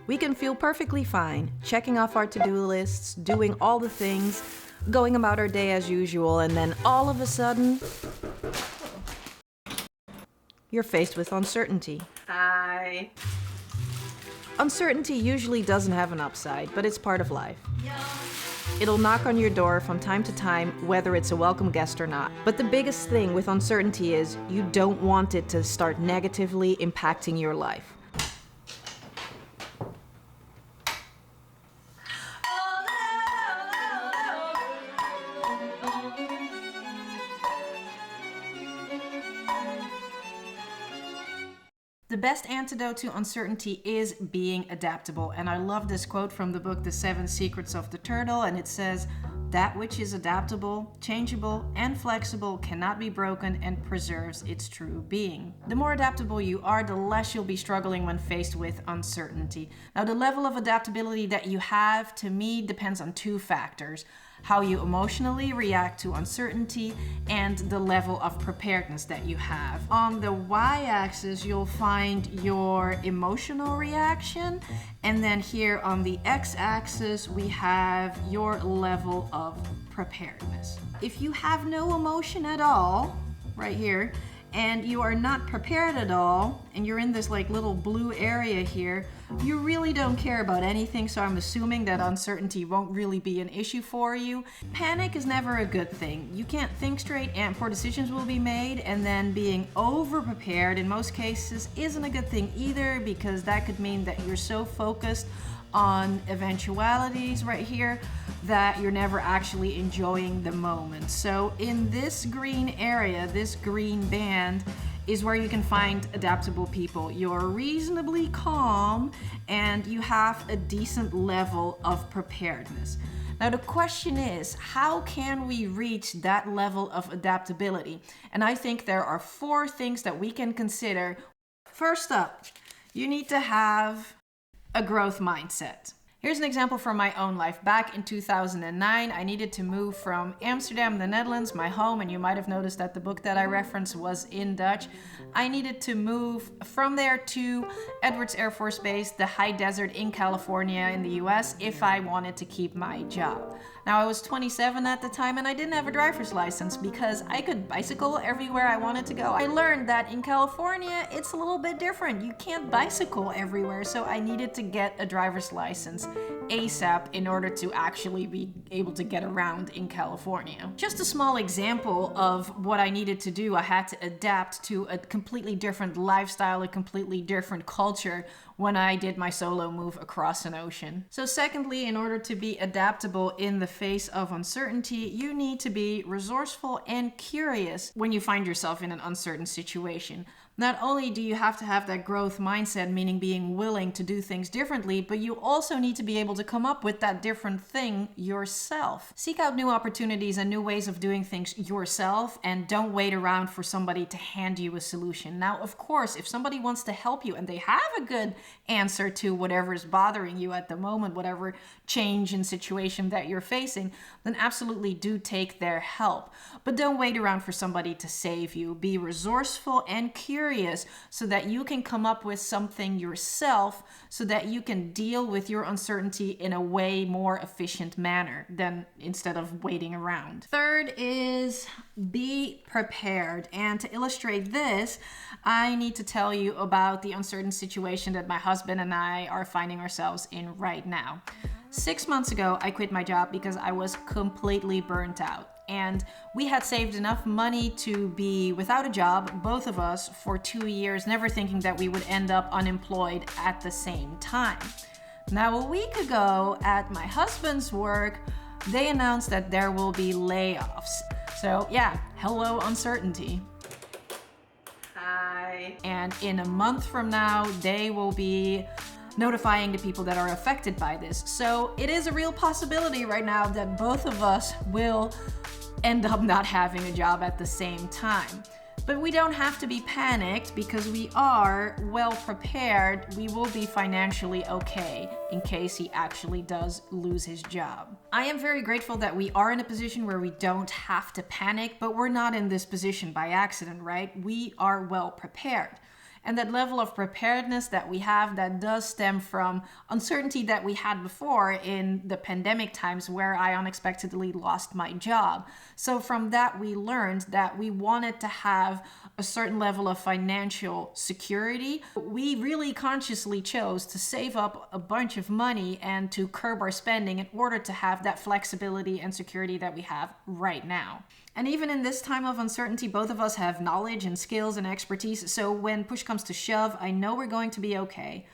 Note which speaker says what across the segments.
Speaker 1: We can feel perfectly fine, checking off our to-do lists, doing all the things, going about our day as usual, and then all of a sudden, you're faced with uncertainty.
Speaker 2: Hi.
Speaker 1: Uncertainty usually doesn't have an upside, but it's part of life. It'll knock on your door from time to time, whether it's a welcome guest or not. But the biggest thing with uncertainty is you don't want it to start negatively impacting your life. The best antidote to uncertainty is being adaptable. And I love this quote from the book, The 7 Secrets of the Turtle. And it says, "That which is adaptable, changeable, and flexible cannot be broken and preserves its true being." The more adaptable you are, the less you'll be struggling when faced with uncertainty. Now, the level of adaptability that you have, to me, depends on 2 factors: how you emotionally react to uncertainty and the level of preparedness that you have. On the y-axis, you'll find your emotional reaction, and then here on the x-axis, we have your level of preparedness. If you have no emotion at all, right here, and you are not prepared at all, and you're in this like little blue area here, you really don't care about anything, so I'm assuming that uncertainty won't really be an issue for you. Panic is never a good thing. You can't think straight and poor decisions will be made, and then being over-prepared in most cases isn't a good thing either, because that could mean that you're so focused on eventualities right here that you're never actually enjoying the moment. So in this green area, this green band, is where you can find adaptable people. You're reasonably calm and you have a decent level of preparedness. Now the question is, how can we reach that level of adaptability? And I think there are 4 things that we can consider. First up, you need to have a growth mindset. Here's an example from my own life. Back in 2009, I needed to move from Amsterdam, the Netherlands, my home, and you might have noticed that the book that I referenced was in Dutch. I needed to move from there to Edwards Air Force Base, the high desert in California in the US, if I wanted to keep my job. Now, I was 27 at the time and I didn't have a driver's license because I could bicycle everywhere I wanted to go. I learned that in California, it's a little bit different. You can't bicycle everywhere, so I needed to get a driver's license ASAP in order to actually be able to get around in California. Just a small example of what I needed to do. I had to adapt to a completely different lifestyle, a completely different culture when I did my solo move across an ocean. So secondly, in order to be adaptable in the face of uncertainty, you need to be resourceful and curious when you find yourself in an uncertain situation. Not only do you have to have that growth mindset, meaning being willing to do things differently, but you also need to be able to come up with that different thing yourself. Seek out new opportunities and new ways of doing things yourself, and don't wait around for somebody to hand you a solution. Now, of course, if somebody wants to help you and they have a good answer to whatever is bothering you at the moment, whatever change in situation that you're facing, then absolutely do take their help. But don't wait around for somebody to save you. Be resourceful and curious so that you can come up with something yourself, so that you can deal with your uncertainty in a way more efficient manner than instead of waiting around. Third is be prepared. And to illustrate this, I need to tell you about the uncertain situation that my husband and I are finding ourselves in right now. 6 months ago, I quit my job because I was completely burnt out. And we had saved enough money to be without a job, both of us, for 2 years, never thinking that we would end up unemployed at the same time. Now, a week ago at my husband's work, they announced that there will be layoffs. So yeah, hello uncertainty.
Speaker 2: Hi.
Speaker 1: And in a month from now, they will be notifying the people that are affected by this. So it is a real possibility right now that both of us will end up not having a job at the same time. But we don't have to be panicked because we are well prepared. We will be financially okay in case he actually does lose his job. I am very grateful that we are in a position where we don't have to panic, but we're not in this position by accident, right? We are well prepared. And that level of preparedness that we have, that does stem from uncertainty that we had before in the pandemic times where I unexpectedly lost my job. So from that, we learned that we wanted to have a certain level of financial security. We really consciously chose to save up a bunch of money and to curb our spending in order to have that flexibility and security that we have right now. And even in this time of uncertainty, both of us have knowledge and skills and expertise. So when push comes to shove, I know we're going to be okay.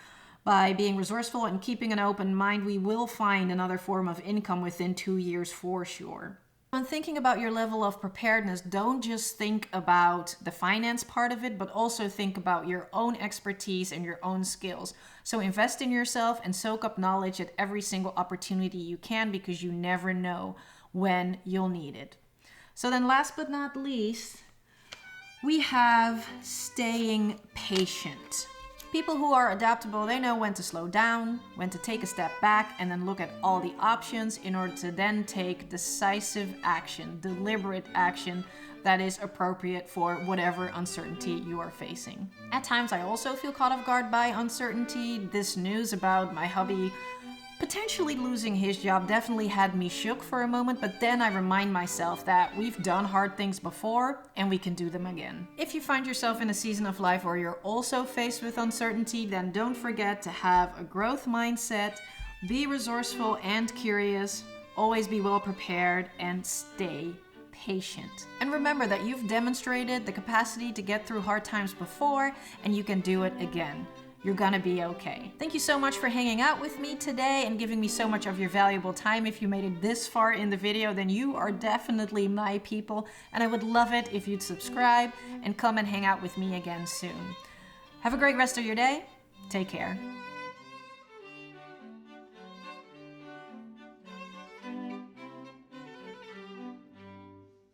Speaker 1: By being resourceful and keeping an open mind, we will find another form of income within 2 years for sure. When thinking about your level of preparedness, don't just think about the finance part of it, but also think about your own expertise and your own skills. So invest in yourself and soak up knowledge at every single opportunity you can, because you never know when you'll need it. So then last but not least, we have staying patient. People who are adaptable, they know when to slow down, when to take a step back, and then look at all the options in order to then take decisive action, deliberate action that is appropriate for whatever uncertainty you are facing. At times, I also feel caught off guard by uncertainty. This news about my hubby potentially losing his job definitely had me shook for a moment, but then I remind myself that we've done hard things before and we can do them again. If you find yourself in a season of life where you're also faced with uncertainty, then don't forget to have a growth mindset, be resourceful and curious, always be well prepared, and stay patient. And remember that you've demonstrated the capacity to get through hard times before, and you can do it again. You're gonna be okay. Thank you so much for hanging out with me today and giving me so much of your valuable time. If you made it this far in the video, then you are definitely my people, and I would love it if you'd subscribe and come and hang out with me again soon. Have a great rest of your day. Take care.